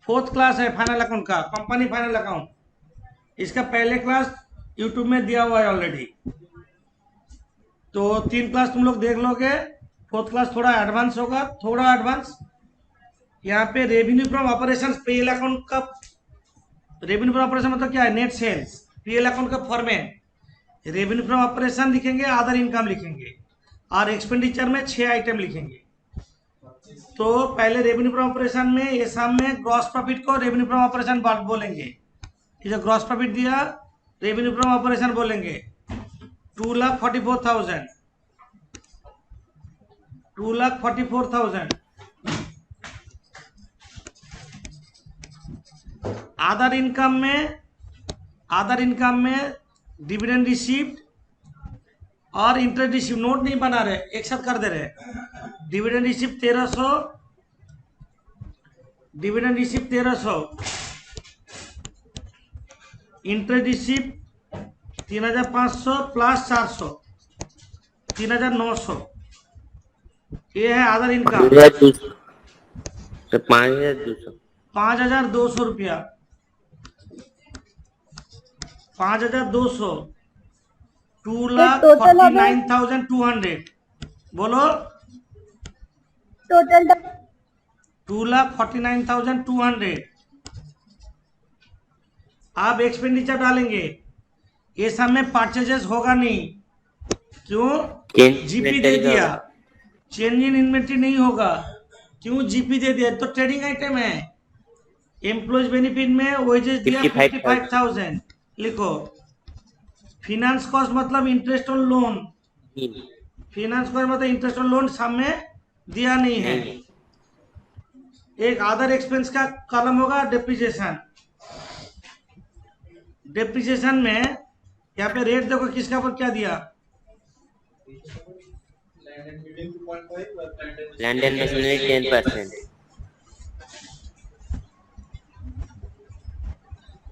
4th class है final account का, company final account. इसका पहले क्लास यूट्यूब में दिया हुआ है ऑलरेडी, तो 3 क्लास तुम लोग देख लोगे। 4th क्लास थोड़ा एडवांस होगा, थोड़ा एडवांस। यहाँ पे revenue from operation PL account का, रेवेन्यू फ्रॉम ऑपरेशन मतलब क्या है, नेट सेल्स। पीएल अकाउंट का फॉर्मेट रेवेन्यू फ्रॉम ऑपरेशन लिखेंगे, अदर इनकम लिखेंगे, और एक्सपेंडिचर में 6 आइटम लिखेंगे। तो पहले रेवेन्यू फ्रॉम ऑपरेशन में ये सामने ग्रॉस प्रॉफिट को रेवेन्यू फ्रॉम ऑपरेशन बोलेंगे। ये जो ग्रॉस प्रॉफिट दिया रेवेन्यू फ्रॉम ऑपरेशन बोलेंगे 2,44,000, 2,44,000। अदर इनकम में डिविडेंड रिसीव्ड और इंटरेस्ट रिसीव, नोट नहीं बना रहे, एक साथ कर दे रहे। Dividend receive 1,300, dividend receive 1,300, interest receive 3,500 plus 400, 3,900। ये है अदर इनकम। 5,200 रुपया, 5,200, 2,49,200। बोलो टोटल 2,49,200। आप एक्सपेंडिचर डालेंगे, ये सब में परचेजेस होगा नहीं, क्यों? जीपी दे दिया, चेंज इन इन्वेंट्री नहीं होगा, क्यों? जीपी दे दिया, तो ट्रेडिंग आइटम है। एम्प्लॉयज बेनिफिट में वेजेस दिया 55,000, लिखो। फिनेंस कॉस्ट मतलब interest on loan, finance cost मतलब इंटरेस्ट ऑन लोन सामने दिया नहीं है। एक अदर एक्सपेंस का कॉलम होगा डेप्रिसिएशन। डेप्रिसिएशन में यहाँ पे रेट देखो किसका पर क्या दिया, land and machinery 10%,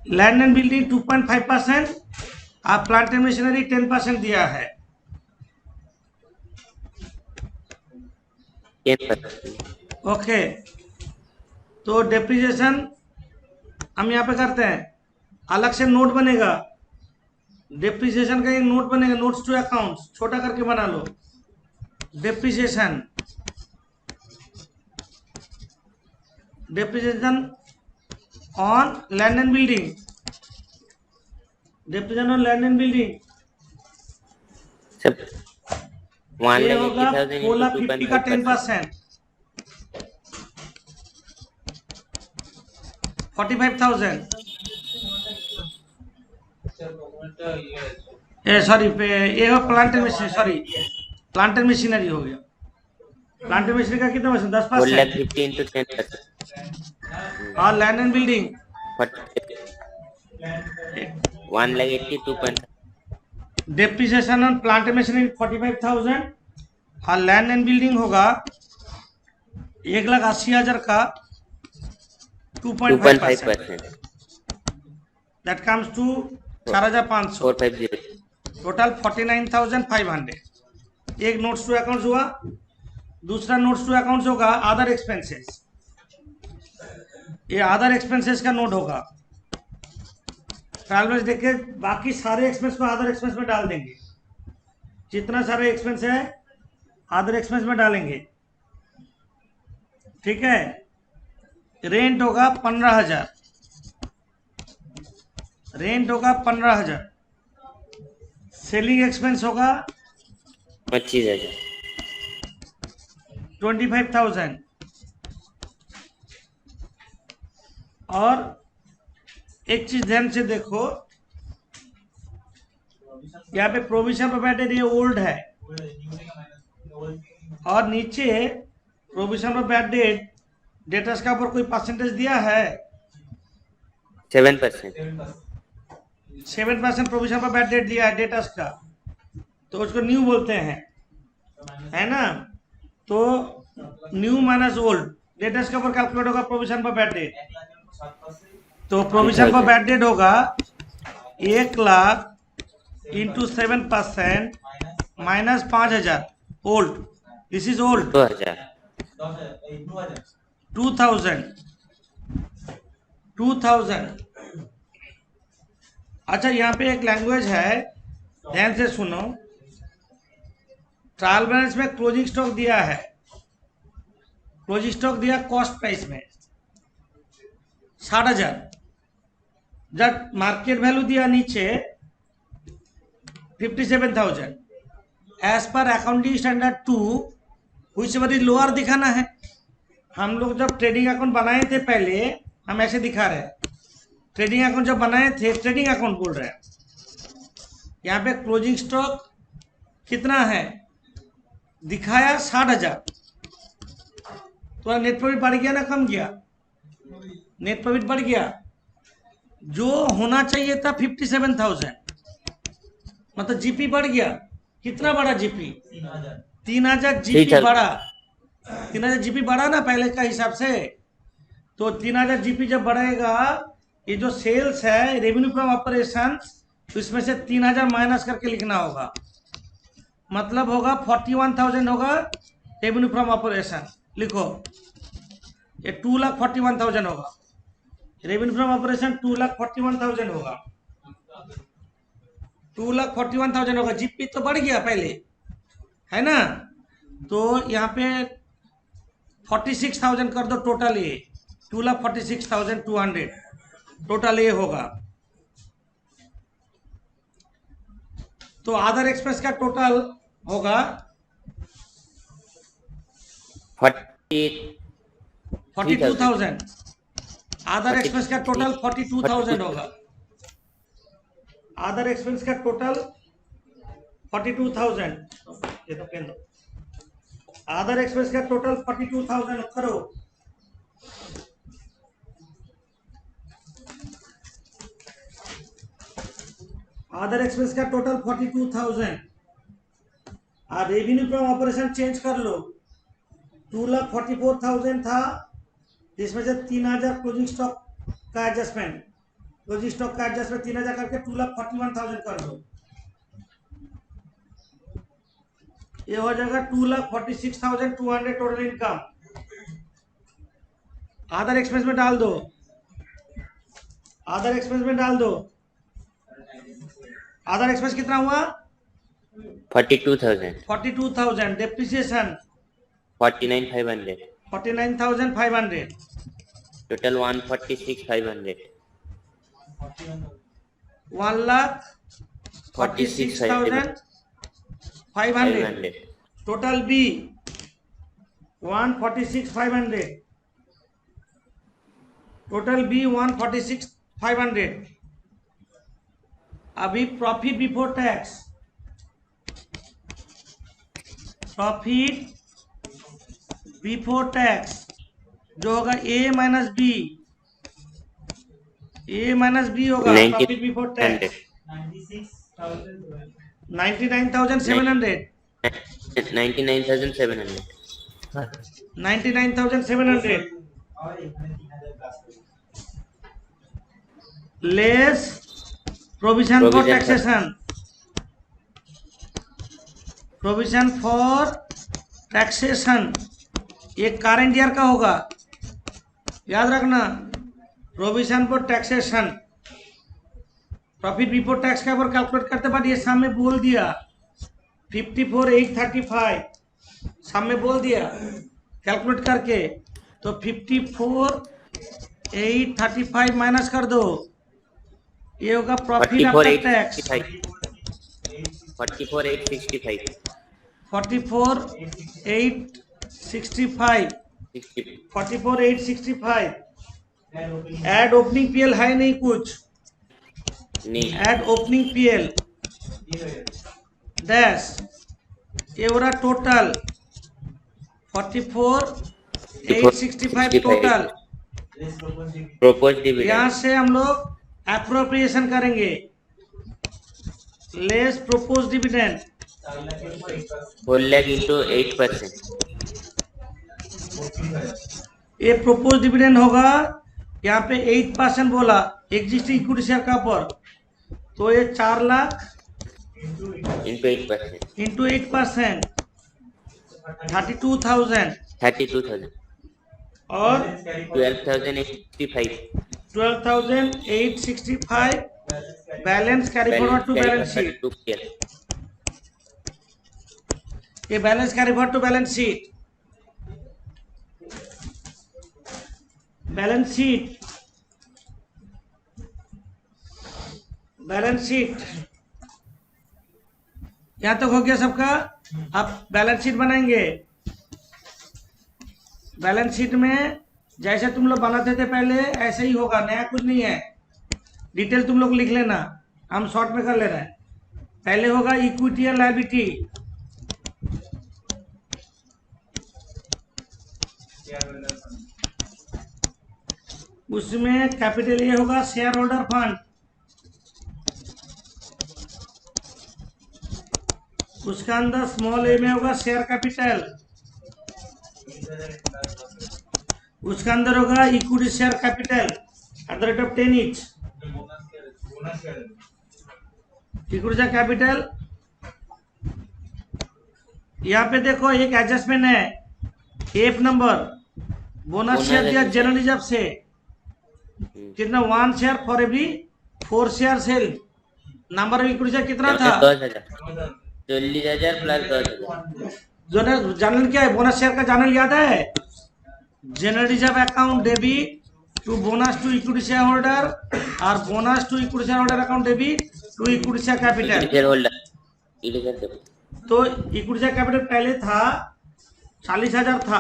land and building 2.5% और प्लांट एंड मशीनरी 10% दिया है। 10%। ओके, तो डेप्रिसिएशन हम यहाँ पे करते हैं, अलग से नोट बनेगा, डेप्रिसिएशन का एक नोट बनेगा, नोट्स टू अकाउंट्स, छोटा करके बना लो। Depreciation, depreciation on land and building, depreciation on land and building सब ये होगा 4,50,000 का 10%, 45,000। सॉरी, ये हो plant machinery, sorry plant machinery हो गया। प्लांट मशीनरी का कितना परसेंट? 10%। 1,50,000 into 10%। और land and building 1,82,000। Depreciation on plant machinery 45,000 और लैंड एंड बिल्डिंग होगा 1,80,000 का 2.5%। That comes to 4,500, 450। टोटल 49,500। एक नोट्स टू अकाउंट्स हुआ, दूसरा नोट्स टू अकाउंट्स होगा अदर एक्सपेंसेस। ये अदर एक्सपेंसेस का नोट होगा, ट्रायल बैलेंस देख के बाकी सारे एक्सपेंस को अदर एक्सपेंस में डाल देंगे, जितना सारे एक्सपेंस है अदर एक्सपेंस में डालेंगे, ठीक है। रेंट होगा 15,000, रेंट होगा 15,000। सेलिंग एक्सपेंस होगा 25,000। 25,000। और एक चीज ध्यान से देखो, यहाँ पे प्रोविजन पर बैठे ये ओल्ड है, और नीचे प्रोविजन पर बैड डेट डेटर्स का ऊपर कोई परसेंटेज दिया है? 7%। 7% प्रोविजन पर बैड डेट दिया है डेटर्स का, तो उसको न्यू बोलते हैं, है ना। तो न्यू माइनस ओल्ड, डेटर्स के ऊपर कैलकुलेट होगा प्रोविजन पर बैड डेट। तो प्रोविजन पर बैड डेट होगा 1,00,000 into 7% minus 5,000 old, this is old 2,000। 2,000। 2000। अच्छा, यहाँ पे एक लैंग्वेज है, ध्यान से सुनो। ट्रायल बैलेंस में क्लोजिंग स्टॉक दिया है, क्लोजिंग स्टॉक दिया कॉस्ट प्राइस में 60,000। जब मार्केट वैल्यू दिया नीचे 57,000, एज पर accounting standard 2 which very lower दिखाना है। हम लोग जब ट्रेडिंग अकाउंट बनाए थे पहले, हम ऐसे दिखा रहे हैं। ट्रेडिंग अकाउंट जब बनाए थे, ट्रेडिंग अकाउंट बोल रहे हैं, यहाँ पे क्लोजिंग स्टॉक कितना है दिखाया 60,000। तो नेट प्रॉफिट बढ़ गया ना कम गया? नेट प्रॉफिट बढ़ गया। जो होना चाहिए था 57,000, मतलब जीपी बढ़ गया। कितना बढ़ा जीपी? 3,000 जीपी बढ़ा। 3,000 जीपी बढ़ा ना पहले का हिसाब से। तो 3,000 जीपी जब बढ़ेगा, ये जो सेल्स है रेवेन्यू फ्रॉम ऑपरेशन, तो इसमें से 3,000 माइनस करके लिखना होगा। मतलब होगा 41,000 होगा रेवेन्यू फ्रॉम ऑपरेशन। लिखो, ये 2,41,000 होगा रेवेन्यू फ्रॉम ऑपरेशन। 2,41,000 होगा, 2,41,000 होगा। जीपी तो बढ़ गया पहले, है ना? तो यहाँ पे 46,000 कर दो टोटल। ये 2,46,200 टोटल ये होगा। तो अदर एक्सपेंस का टोटल होगा 42,000। अदर एक्सपेंस का टोटल 42,000 होगा। अदर एक्सपेंस का टोटल 42,000। ये तो पेन दो। अदर एक्सपेंस का टोटल 42,000 करो। अदर एक्सपेंस का टोटल 42,000। और रेवेन्यू फ्रॉम ऑपरेशन चेंज कर लो। 2,44,000 था, जिसमें से 3,000 क्लोजिंग स्टॉक का एडजस्टमेंट, क्लोजिंग स्टॉक का एडजस्टमेंट 3,000 करके 2,41,000 कर दो। ये हो जाएगा 2,46,200 टोटल इनकम। अदर एक्सपेंस में डाल दो, अदर एक्सपेंस में डाल दो। अदर एक्सपेंस कितना हुआ? 42,000। 42,000। Depreciation 49,500। 49,500। Total 146,500। 1,46,500 total B 146,500। Total B 146,500। अभी profit before tax, profit before tax जो होगा A minus B, A minus B होगा profit before tax 99,700। 99,700। 99,700 less provision for taxation, provision for taxation. ये करंट ईयर का होगा, याद रखना। Provision for taxation, profit before tax का ऊपर कैलकुलेट करते बाद ये सामने बोल दिया 54,835, सामने बोल दिया कैलकुलेट करके। तो 54,835 माइनस कर दो, ये होगा profit after tax 44,865। 44,865। 44,865। Add opening PL है नहीं कुछ? नहीं। एड ओपनिंग पीएल डैश, ये हो रहा टोटल 44,865 टोटल। प्रोपोज डिविडेंड यहाँ से हम लोग एप्रोप्रिएशन करेंगे, less propose dividend 4 lakh into 8%। ये प्रोपोज डिविडेंड होगा। यहाँ पे 8% बोला एग्जिस्टिंग इक्विटी शेयर का पर, तो ये 4 लाख इंटू 8%। इंटू 8% 32,000 32,000 और 12,865। 12,865 balance carry forward to balance sheet. To PL. ये balance carry forward to balance sheet. Balance sheet यहाँ तक हो गया सबका. अब बैलेंस शीट बनाएंगे. बैलेंस शीट में जैसे तुम लोग बनाते थे पहले ऐसे ही होगा, नया कुछ नहीं है. डिटेल तुम लोग लिख लेना, हम शॉर्ट में कर ले रहे हैं. पहले होगा इक्विटी एंड लायबिलिटी. उसमें कैपिटल ए होगा शेयर होल्डर फंड. उसका अंदर स्मॉल ए में होगा शेयर कैपिटल. उसका अंदर होगा equity share capital at the rate of 10 each. Equity share capital. यहाँ पे देखो एक एडजस्टमेंट है. एफ नंबर बोनस शेयर दिया जनरल रिजर्व से कितना 1 शेयर फॉर एवरी 4 शेयर सेल. नंबर ऑफ इक्विटी शेयर कितना था? 40,000 प्लस 10,000. जनरल क्या है? बोनस शेयर का जनरल याद है? General reserve account debit to bonus to equity share holder और bonus to equity share holder account debit to equity share capital. Share holder तो equity share capital पहले था 40,000 था,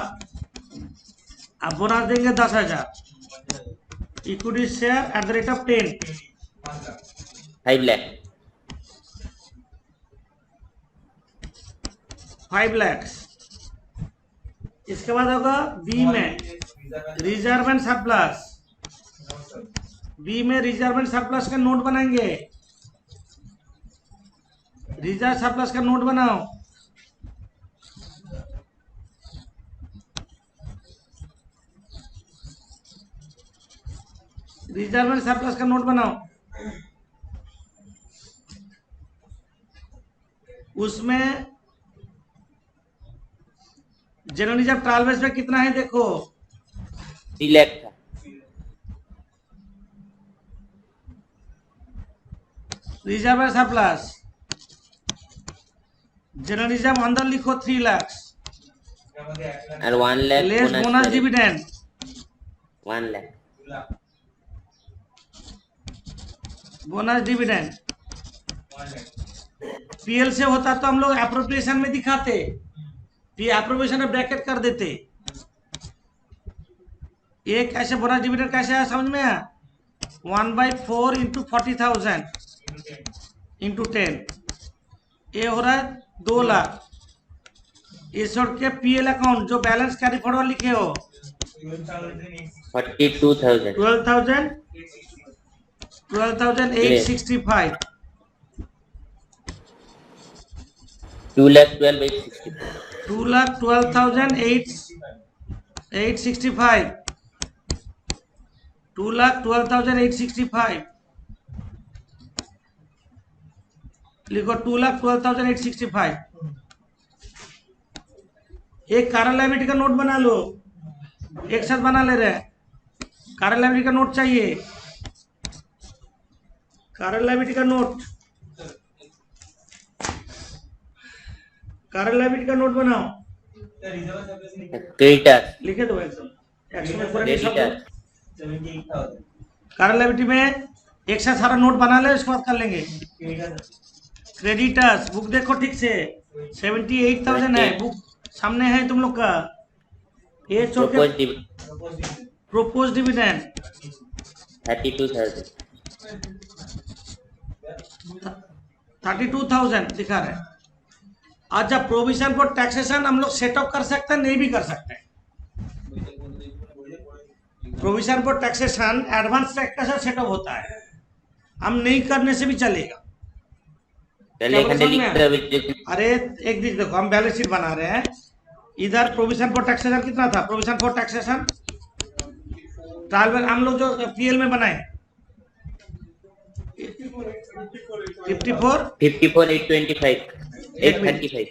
अब बोनस देंगे 10,000. Equity share at the rate of 10 5 lakh. 5 lakh. इसके बाद होगा बी में रिजर्व एंड सरप्लस. बी में रिजर्व एंड सरप्लस का नोट बनाएंगे. रिजर्व सरप्लस का नोट बनाओ. रिजर्व एंड सरप्लस का नोट बनाओ. उसमें जनरल रिजर्व ट्रायल बेस पे कितना है देखो. 3 लाख था. Reserve and surplus. General reserve अंदर लिखो 3 लाख और 1 lakh less bonus dividend. 1 lakh bonus dividend. PL से होता तो हम लोग एप्रोप्रिएशन में दिखाते, ये एप्रोप्रिएशन में ब्रैकेट कर देते. ये कैसे बोनस डिविडेंड कैसे है समझ में आया? 1/4 इंटू 40,000 इंटू 10. ये हो रहा है 2 लाख. ये छोड़ के पीएल अकाउंट जो बैलेंस कैरी फॉरवर्ड लिखे हो 42,000. 12,865. 2,12,865. 2,12,865. 2,12,865 लिखो. 2,12,865. एक करंट लायबिलिटी का नोट बना लो. एक साथ बना ले रहे हैं. करंट लायबिलिटी का नोट चाहिए. करंट लायबिलिटी का नोट. करंट लायबिलिटी का नोट बनाओ. क्रेडिटर. लिखे दो एकदम. क्रेडिटर. करंट लायबिलिटी में एक साथ सारा नोट बना ले, उसके बाद कर लेंगे. क्रेडिटर्स बुक देखो ठीक से. 78,000 है बुक सामने है तुम लोग का. ये छोड़ के प्रोपोज डिविडेंड 32,000. 32,000 दिखा रहे हैं. अच्छा प्रोविजन फॉर टैक्सेशन हम लोग सेटअप कर सकते हैं, नहीं भी कर सकते हैं. Provision for taxation advance tax का सेटअप होता है, हम नहीं करने से भी चलेगा. अरे एक दिन देखो हम बैलेंस शीट बना रहे हैं. इधर प्रोविजन फॉर टैक्सेशन कितना था? प्रोविजन फॉर टैक्सेशन ट्रायल हम लोग जो पीएल में बनाए 54,825. 835.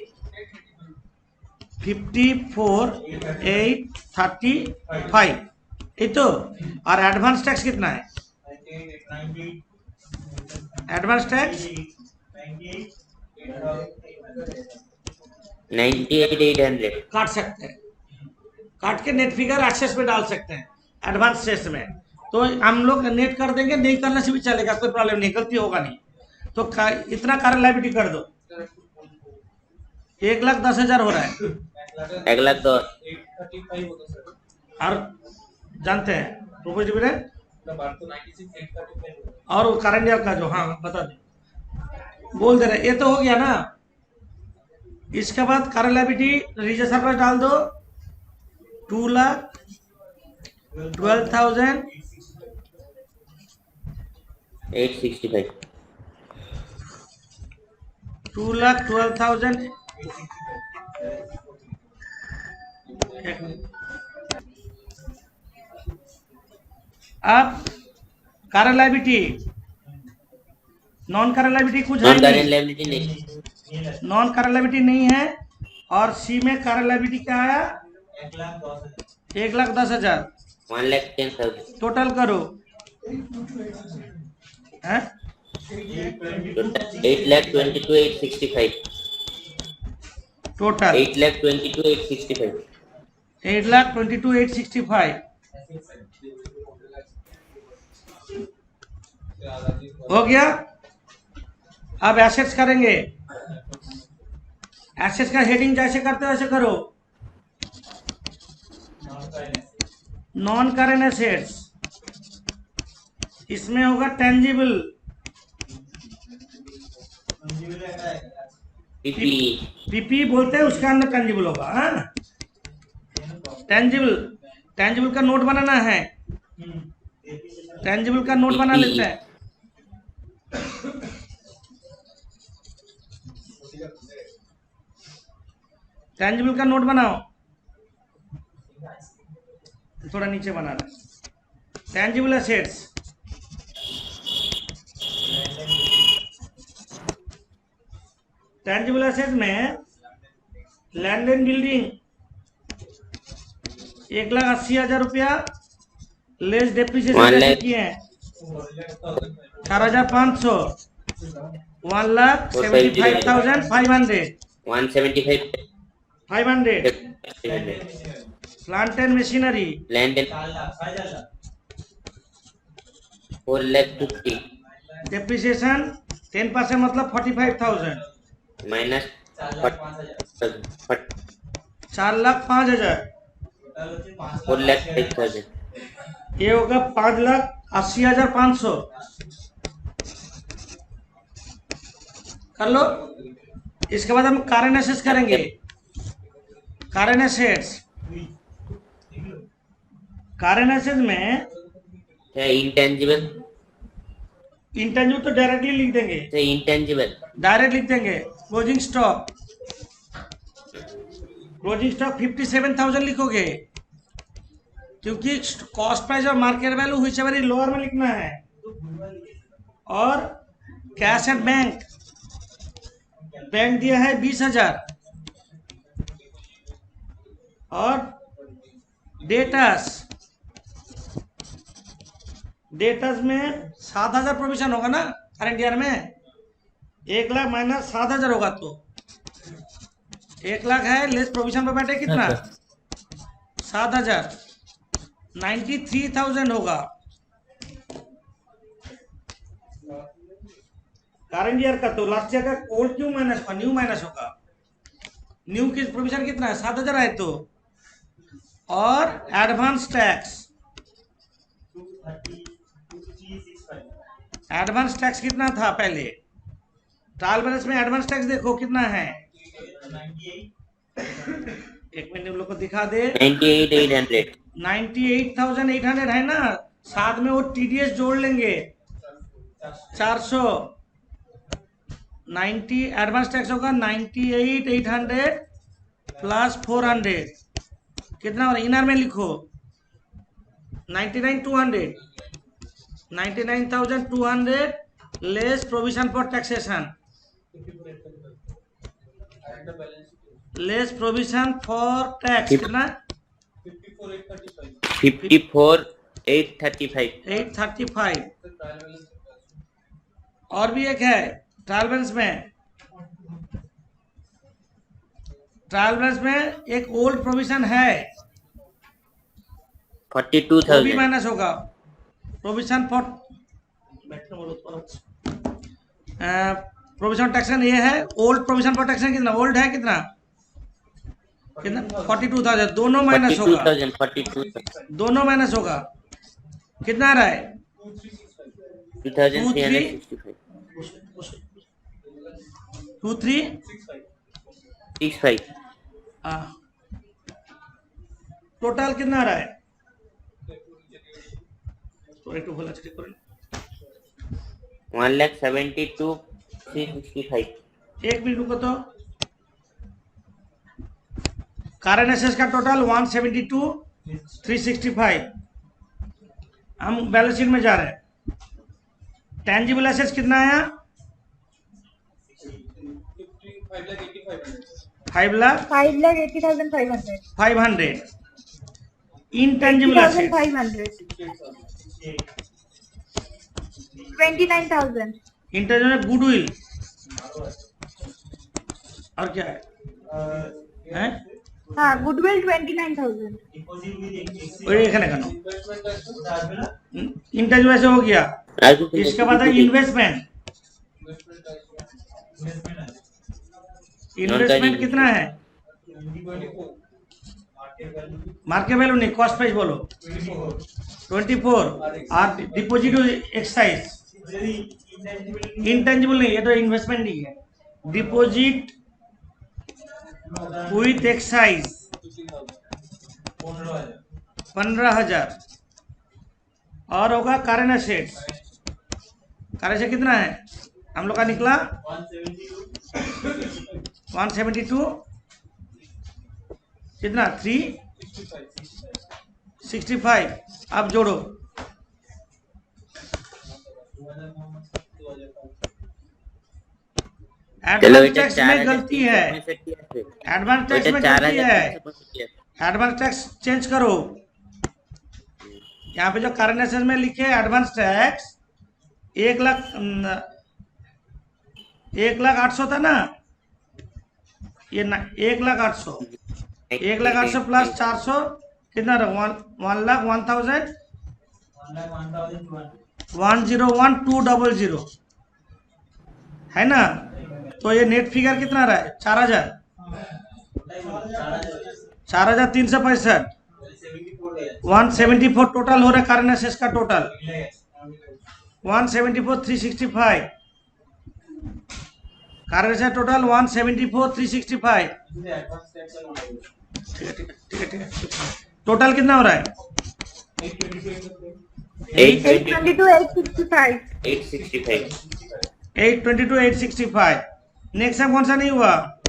54,835 ये तो। और एडवांस टैक्स कितना है? Advance tax 98,800। काट सकते हैं, काट के नेट फिगर एक्सेस में डाल सकते हैं एडवांस सेस में। तो हम लोग नेट कर देंगे, नहीं करने से भी चलेगा, कोई प्रॉब्लम नहीं, गलती होगा नहीं। तो इतना करंट लायबिलिटी कर दो। 1,10,000 हो रहा है। 1,10,000। और जानते हैं प्रोपोज डिविडेंड और वो करंट ईयर का जो, हाँ बता दो, बोल दे रहे। ये तो हो गया ना। इसके बाद करंट लायबिलिटी रिजर्व सरप्लस डाल दो 865। 2,12,000। अब current liability, non current liability कुछ है नॉन करंट नहीं, लायबिलिटी नहीं। नॉन करंट लायबिलिटी नहीं है। और सी में करंट लायबिलिटी क्या आया? 1,10,000। 1,10,000। टोटल करो है 8,22,865। टोटल 8,22,865। 8,22,865 हो गया। अब एसेट्स करेंगे। एसेट्स का हेडिंग जैसे करते हो वैसे करो। नॉन करेंट एसेट्स, इसमें होगा टेंजिबल, पीपी। पीपी बोलते हैं, उसका अंदर टेंजिबल होगा। हाँ, टेंजिबल, टेंजिबल का नोट बनाना है, टेंजिबल का नोट बना लेते हैं। टेंजिबल का नोट बनाओ, थोड़ा नीचे बनाना। टेंजिबल एसेट्स, टेंजिबल एसेट्स में लैंड एंड बिल्डिंग 1,80,000 रुपया लेस डेप्रिसिएशन कैसे किए हैं? 4,500। 1,75,500। 175। 500 plant and machinery, land and 4,50,000 depreciation 10% मतलब 45,000 माइनस 4,05,000। 4,05,000। ये होगा 5,80,500। कर लो। इसके बाद हम करंट एसेट्स करेंगे। करंट एसेट्स, करंट एसेट्स में इंटेंजिबल, इंटेंजिबल तो डायरेक्टली लिख देंगे, इंटेंजिबल डायरेक्ट लिख देंगे। क्लोजिंग स्टॉक, क्लोजिंग स्टॉक 57,000 लिखोगे, क्योंकि कॉस्ट प्राइस और मार्केट वैल्यू हुई से लोअर में लिखना है। और कैश एंड बैंक, बैंक दिया है 20,000। और डेटस, डेटस में 7,000 प्रोविजन होगा ना करंट ईयर में। 1,00,000 माइनस 7,000 होगा, तो 1,00,000 है लेस प्रोविजन पर बैठे कितना? 7,000, 93,000 होगा। करंट ईयर का तो लास्ट ईयर का ओल्ड क्यों माइनस होगा, न्यू माइनस होगा। न्यू की प्रोविजन कितना है? 7,000 है तो। और एडवांस टैक्स, एडवांस टैक्स कितना था पहले? ट्रायल बैलेंस में एडवांस टैक्स देखो कितना है। एक मिनट हम लोग को दिखा दे। 98,800। 98,800 है ना, साथ में वो टीडीएस जोड़ लेंगे 400। 90 एडवांस टैक्स होगा 98,800 प्लस 400 कितना हो रहा है? इनर में लिखो 99,200, 99,200 less provision for taxation, less provision for tax कितना? 54,835। 835 835। और भी एक है ट्रायल बैलेंस में, ट्रायल बैलेंस में एक ओल्ड प्रोविजन है, वो भी 42,000 माइनस होगा। प्रोविजन फॉर प्रोविजन टैक्सन ये है, ओल्ड प्रोविजन फॉर टैक्सन कितना ओल्ड है, कितना कितना 42,000, दोनों माइनस होगा, 42,000 दोनों माइनस होगा। कितना आ रहा है 2,365 2365। टोटल कितना आ रहा है, तो 1,72,365। एक मिनट रुको तो। करंट एसेट्स का टोटल 172,365। हम बैलेंस शीट में जा रहे हैं। टेंजिबल एसेट्स कितना आया 5,80,500। Intangible assets 29,000। इंटेंजिबल गुडविल और क्या है हैं? हाँ, गुडविल 29,000। ওই এখানে কেন इंटेंजिबल ऐसे हो गया। इसके बाद है इन्वेस्टमेंट। इन्वेस्टमेंट कितना है, मार्केट वैल्यू नहीं, कॉस्ट प्राइस बोलो 24। और डिपॉजिट एक्साइज, इंटेंजिबल नहीं, ये तो इन्वेस्टमेंट नहीं है। Deposit with excise 15,000। और होगा करंट एसेट्स, करंट एसेट कितना है हम लोग का निकला 172, कितना 365। अब जोड़ो एडवांस टैक्स में गलती है, एडवांस टैक्स में गलती है, एडवांस टैक्स चेंज करो। यहाँ पे जो करंट एसेट्स में लिखे एडवांस टैक्स 1,08,000 था ना, ये 1,08,000, 1,08,000 प्लस 400 कितना रहा 1,01,200 है ना। तो ये नेट फिगर कितना रहा है 4,000, 4,365, 174 टोटल हो रहा है करंट एसेट्स का टोटल 174,365। Current asset total 174,365। ठीक है। टोटल कितना हो रहा है 822,865। 865 नेक्स्ट टाइम कौन सा नहीं हुआ,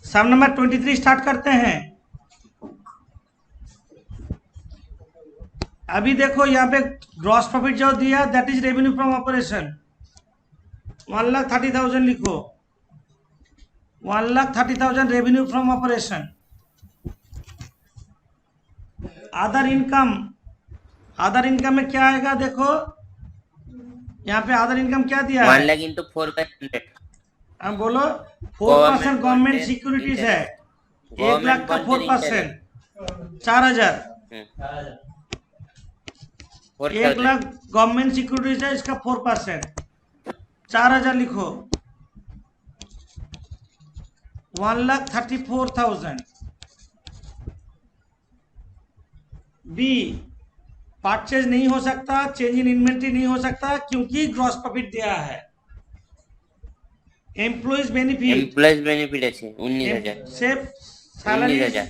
सम नंबर 23 स्टार्ट करते हैं। अभी देखो यहाँ पे ग्रॉस प्रॉफिट जो दिया that is revenue from operation 1,30,000 लिखो, 1,30,000 revenue from operation. Other income में क्या आएगा देखो, यहाँ पे अदर इनकम क्या दिया है 1 lakh into 4/100। हम बोलो 4% गवर्नमेंट सिक्योरिटीज है, 1 लाख का 4% 4,000। 1 लाख गवर्नमेंट सिक्योरिटीज है, इसका 4% 4,000 लिखो, 1,34,000। बी परचेज नहीं हो सकता, चेंज इन इन्वेंट्री नहीं हो सकता क्योंकि ग्रॉस प्रॉफिट दिया है। एम्प्लॉइज बेनिफिट আছে 19,000 सिर्फ सैलरी, 19,000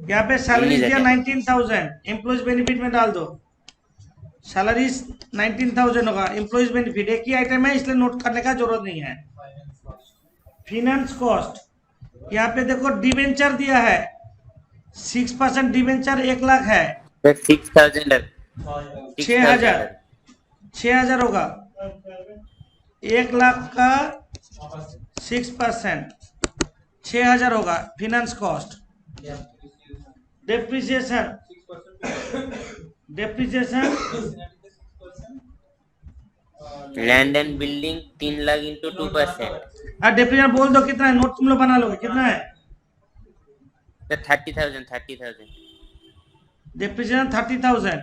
यहाँ पे सैलरी दिया 19,000। 19,000, एम्प्लॉइज बेनिफिट में डाल दो, सैलरीज 19,000 होगा, एम्प्लॉइज बेनिफिट एक ही आइटम है इसलिए नोट करने का जरूरत नहीं है। फिनेंस कॉस्ट, यहाँ पे देखो डिवेंचर दिया है 6% डिवेंचर 1 लाख है, 6,000 6,000 होगा, 1 लाख का 6% 6,000 होगा finance cost. Depreciation land and building 3 lakh into 2%। Depreciation बोल दो कितना है, नोट तुम लोग बना लोगे, कितना है? तो 30,000। डेप्रिसिएशन 30,000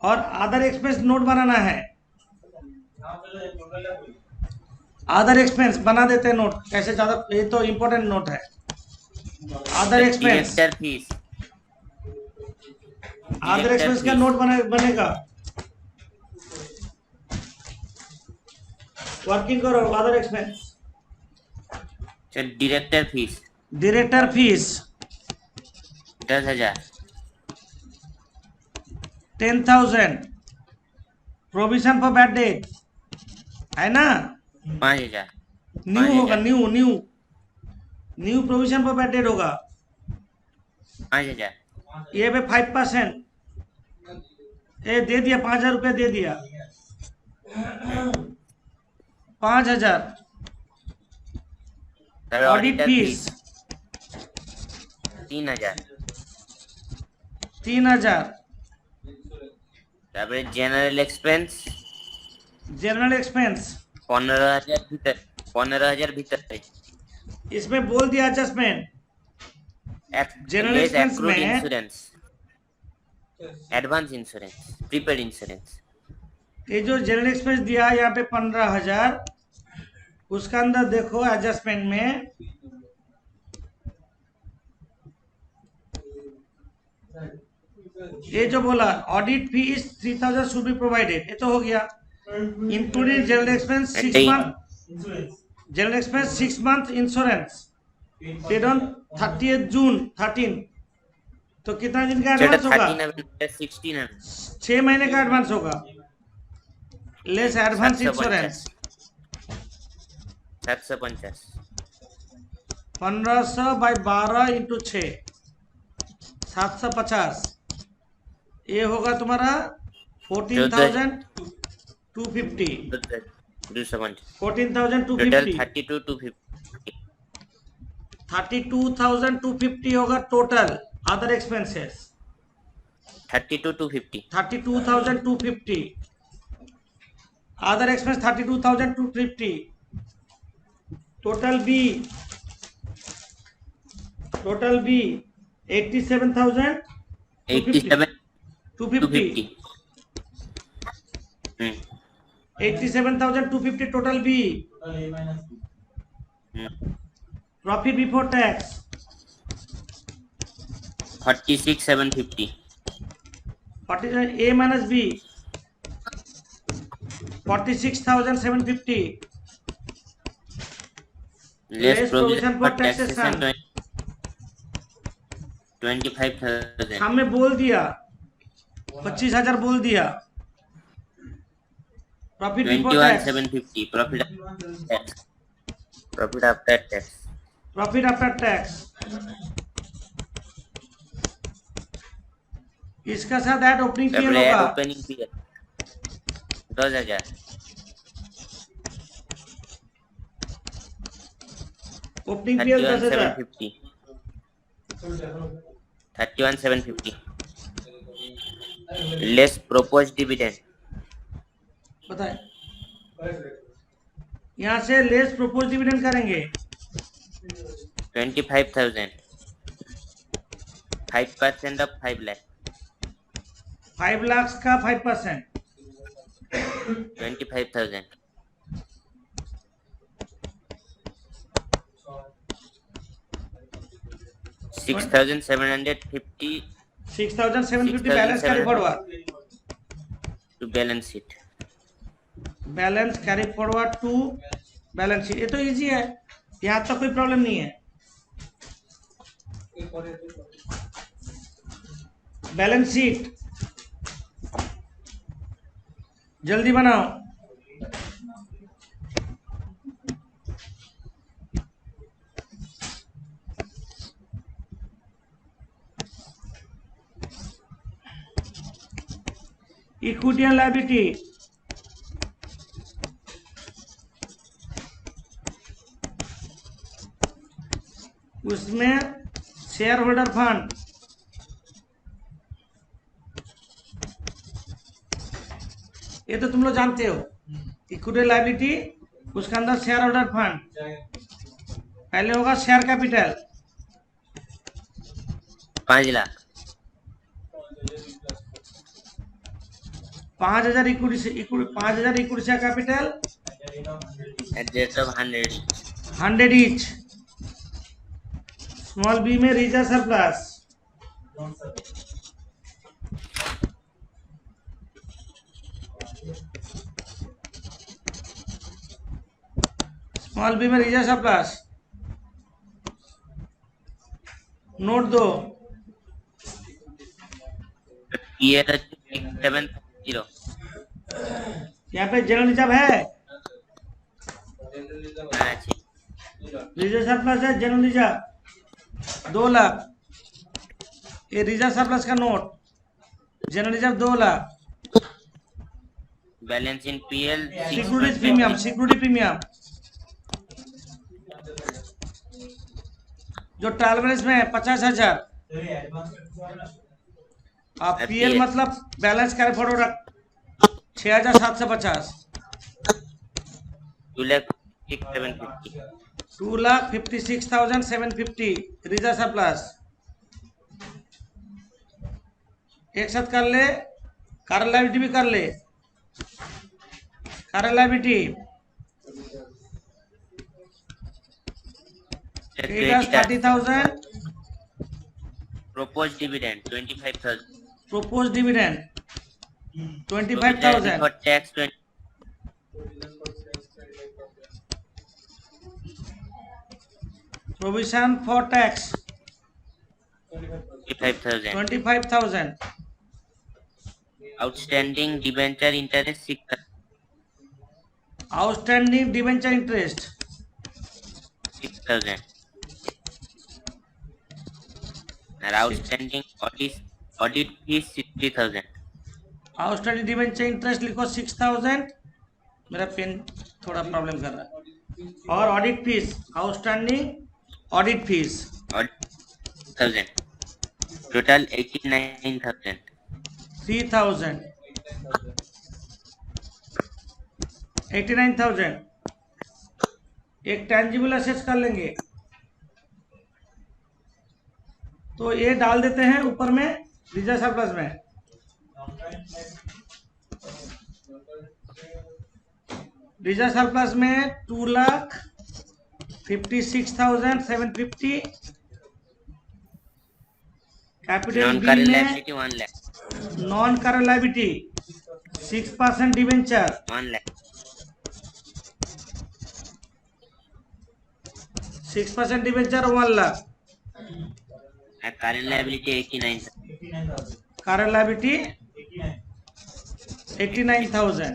और अदर एक्सपेंस नोट बनाना है। अदर एक्सपेंस बना देते हैं नोट, कैसे ज्यादा, ये तो इम्पोर्टेंट नोट है। Other expense, director fees, other expense का नोट बनेगा। वर्किंग करो other expense. Director fees director fees 10,000। 10,000। Provision for bad date है ना, 5,000। न्यू होगा, new provision for bad date होगा। 5,000। ये पे 5%, ये दे दिया, 5,000 रुपया दे दिया। 5,000। Audit fees 3,000। 3,000। তারপরে জেনারেল এক্সপেন্স 15,000 ভিতরে। इसमें बोल दिया एडजस्टमेंट। जनरल एक्सपेंस में insurance, advance insurance, prepaid insurance. ये जो जनरल एक्सपेंस दिया यहाँ पे 15,000, उसका अंदर देखो एडजस्टमेंट में ये जो बोला audit fee is 3,000 should be provided, ये तो हो गया। Including general expense 6 month, general expense 6 month insurance paid on 30th जून 13। तो कितना दिन का एडवांस होगा? 6 महीने का एडवांस होगा, less advance insurance 750। 1500 by 12 into 6 750। ये होगा तुम्हारा 14,250। 14,250। 32,250 होगा total other expenses. 32,250। 32,250 other expense 32,250। Total B 87,250। 87,250 total B. Profit before tax 46,750। A minus B 46,750 less Less provision provision for for taxation। Taxation 25,000। हमने बोल दिया 25,000 बोल दिया। Profit before tax 21,750। Profit after tax. Profit after tax इसका साथ add opening PL होगा। Opening period 10,000। Opening PL 10,000। 31,750। Less propose dividend बताए, यहाँ से लेस प्रोपोज डिविडेंड करेंगे 25,000। 5% ऑफ 5 लाख। 5 लाख का 5%। 25,000। 6,750 6,750 balance carry forward to balance sheet. Balance carry forward to balance sheet. ये तो इजी है, यहाँ तक कोई प्रॉब्लम नहीं है। बैलेंस शीट जल्दी बनाओ। इक्विटी एंड लायबिलिटी उसमें शेयर होल्डर फंड, ये तो तुम लोग जानते हो। इक्विटी लायबिलिटी, उसके अंदर शेयर होल्डर फंड। पहले होगा share capital 5 lakh 5,000 equity 5,000 equity share capital at the rate of 100. 100 each। Small B में रिजर्व सरप्लस, स्मॉल बी में रिजर्व सरप्लस। नोट दो, PL 6730. यहाँ पे जनरल रिजर्व है, अच्छी रिजर्व सरप्लस है, जनरल रिजर्व 2 लाख। ये रिजर्व सरप्लस का note, general reserve 2 lakh. Balance in PL security premium, security premium जो ट्रायल बैलेंस में है 50,000। अब पीएल मतलब balance carry forward 6,750। 2,56,750. 2,56,750 reserve surplus. एक साथ कर ले, करंट लायबिलिटी भी कर ले। Current liability 30,000। Proposed dividend 25,000. proposed dividend Provision 25,000। for tax 20. provision for tax 25,000. 25,000। Outstanding debenture interest 6,000. outstanding debenture interest 6,000. And outstanding audit fees 60,000. Outstanding debenture interest लिखो 6,000। मेरा pen थोड़ा प्रॉब्लम कर रहा है। और audit fees, outstanding audit fees 1,000. Total 89,000. 3,000, 89,000। एक tangible assets कर लेंगे, तो ये डाल देते हैं ऊपर में रिजर्व सरप्लस में। रिजर्व सरप्लस में 2,56,750। कैपिटल Non-current बी में liability 1 lakh. Non current liability 6% debenture 1 lakh. 6% debenture 1 lakh. And current liability 89,000. Current liability 89,000।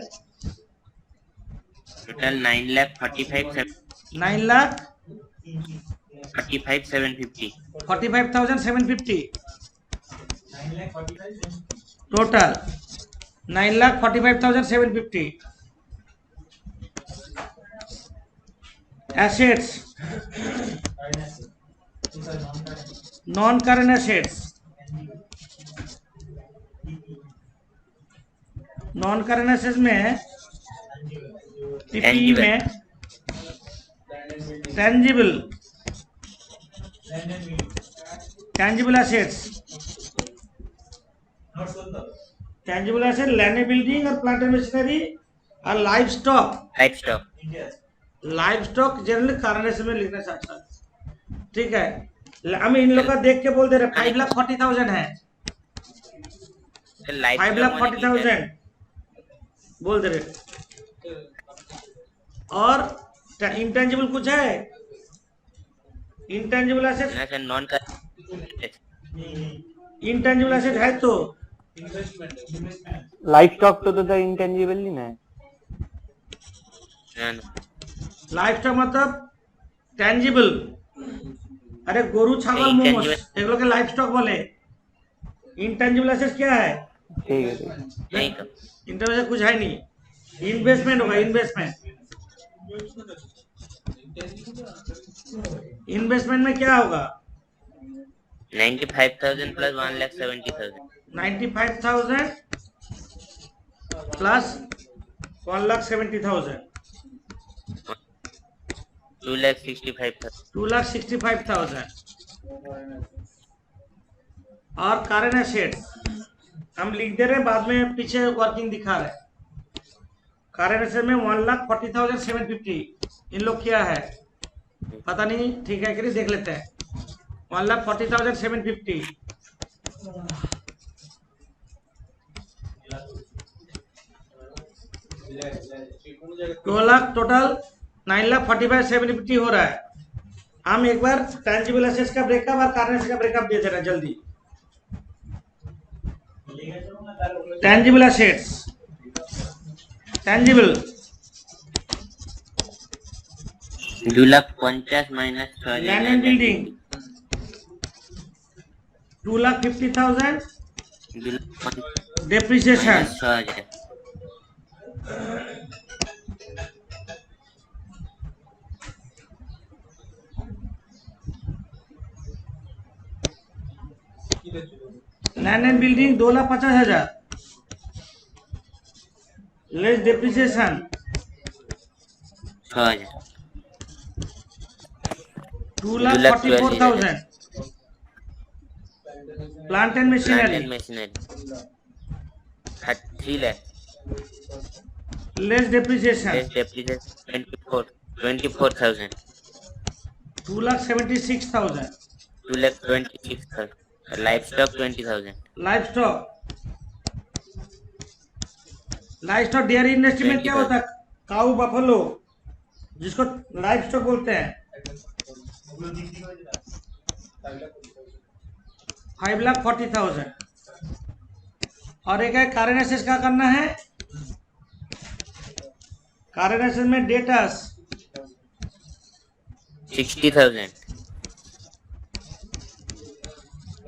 Total 9,45,750. 9,45,750 total 9,45,750। Assets, non current assets, non current assets में टीपी में tangible, tangible assets, tangible asset land building और plant and machinery और live stock. Livestock. Live stock generally कारण asset में लिखना चाहता है, ठीक है। हम इन लोग का देख के बोल दे रहे 5,40,000 है, Livestock 5,40,000 बोल दे रहे। और इंटेंजिबल कुछ है, intangible asset, non-current. Intangible asset है तो लाइफ स्टॉक तो इंटेंजिबल ही ना है। लाइफ स्टॉक मतलब टेंजिबल। अरे गोरू छागल मोमोस एक लोग के लाइफ स्टॉक बोले। इंटेंजिबल एसेट क्या है? ठीक है, ठीक है। नहीं तो इंटेंजिबल कुछ है नहीं, इन्वेस्टमेंट होगा, इन्वेस्टमेंट। इन्वेस्टमेंट में क्या होगा? 95,000 plus 1,70,000. 95,000 plus 1,70,000. 2,65,000. 2,65,000. और कारण एसेट्स हम लिख दे रहे हैं, बाद में पीछे वर्किंग दिखा रहे हैं। कारण एसेट में 1,40,750 इन लोग क्या है पता नहीं, ठीक है कि नहीं देख लेते हैं। 1,40,750 2 लाख टोटल 9,45,750 हो रहा है। हम एक बार टेंजिबल एसेट्स का ब्रेकअप और कारण एसेट्स का ब्रेकअप दे दे रहे हैं जल्दी। Tangible assets, tangible 2,50,000 minus land and building 2,50,000 depreciation 6,000. Land and building 2,50,000 less depreciation 6,000. 2,44,000 plant and Plant machinery and machinery 3 lakh. Less depreciation Less depreciation 24,000. 2,76,000 2,26,000. Livestock 20,000. Live stock dairy industry में क्या होता है, काऊ buffalo जिसको live stock बोलते हैं। 5,40,000 और एक है कारण एसेट्स का करना है। कारण एसेट्स में debtors 60,000.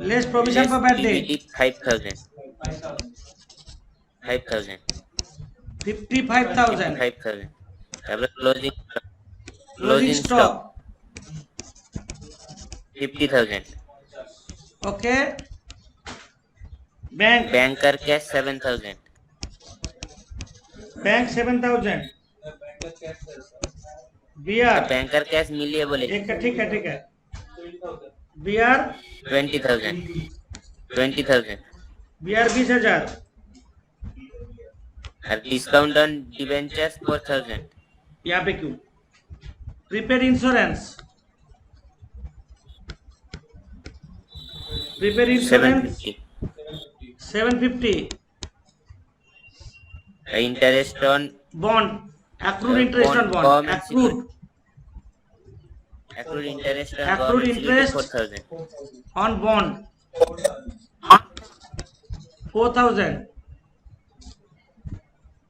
Less provision for bad debt 5,000. 5,000. 55,000 5,000. তারপরে closing closing stock 50,000. Okay. Bank Banker cash 7,000. Bank 7,000 BR Banker cash मिलिए बोले एक ठीक है बीआर 20,000. 20,000. बीआर 20,000 और discount on debentures 4,000. यहाँ पे क्यों। Prepaid insurance 750. 750 Interest on bond accrued interest on bond Bond, accrued accrued interest on Accrued government interest. 4,000. on bond 4,000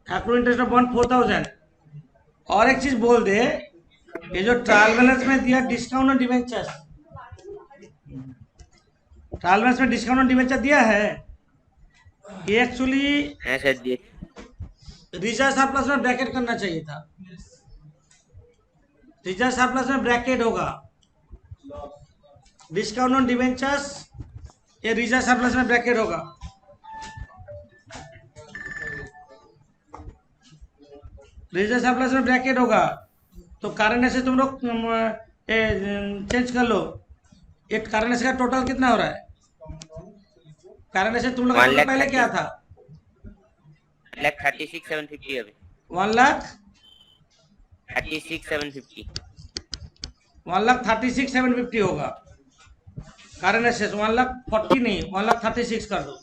accrued interest on bond 4,000। और एक चीज बोल दे, ये जो ट्रायल बैलेंस में दिया डिस्काउंट और डिवेंचर्स, ट्रायल बैलेंस में डिस्काउंट और डिवेंचर दिया है, ये एक्चुअली हाँ सर दिए. रिजर्व सरप्लस में ब्रैकेट करना चाहिए था। रिजर्व सरप्लस में ब्रैकेट होगा, डिस्काउंट ऑन डिवेंचर्स ये रिजर्व सरप्लस में ब्रैकेट होगा। रिजर्व सरप्लस में ब्रैकेट होगा तो कारण ऐसे तुम लोग चेंज कर लो। ये कारण ऐसे का टोटल कितना हो रहा है, कारण ऐसे तुम लोग का 1 total लाख पहले क्या था 1,36,750 अभी 1,36,750 1,36,750 होगा। कारण ऐसे 1,40,000 नहीं 1,36,000 कर दो।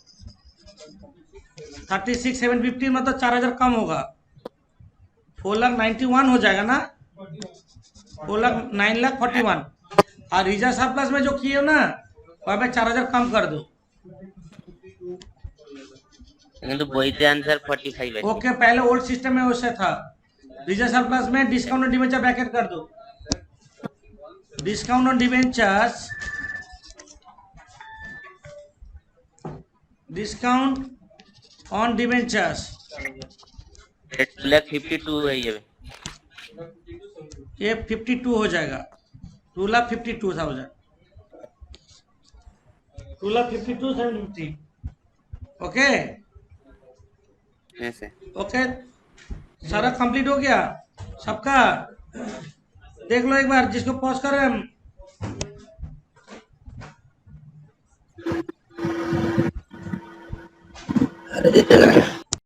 36,750 मतलब 4,000 कम होगा, 4,91,000 हो जाएगा ना, 9,41,000। और रिजर्व सरप्लस में जो किए हो ना वहाँ पे 4,000 कम कर दो। কিন্তু বইতে आंसर 45 है. ओके, पहले ओल्ड सिस्टम में वैसे था। रिजर्व सरप्लस में डिस्काउंट ऑन डिवेंचर ब्रैकेट कर दो। Discount on debentures, discount on debentures 2,52 है ये. ये 52 हो जाएगा, 2,52,000। 1252 750 ओके यस सर। ओके सारा कंप्लीट हो गया सबका। देख लो एक बार जिसको पॉज कर रहे हैं हम।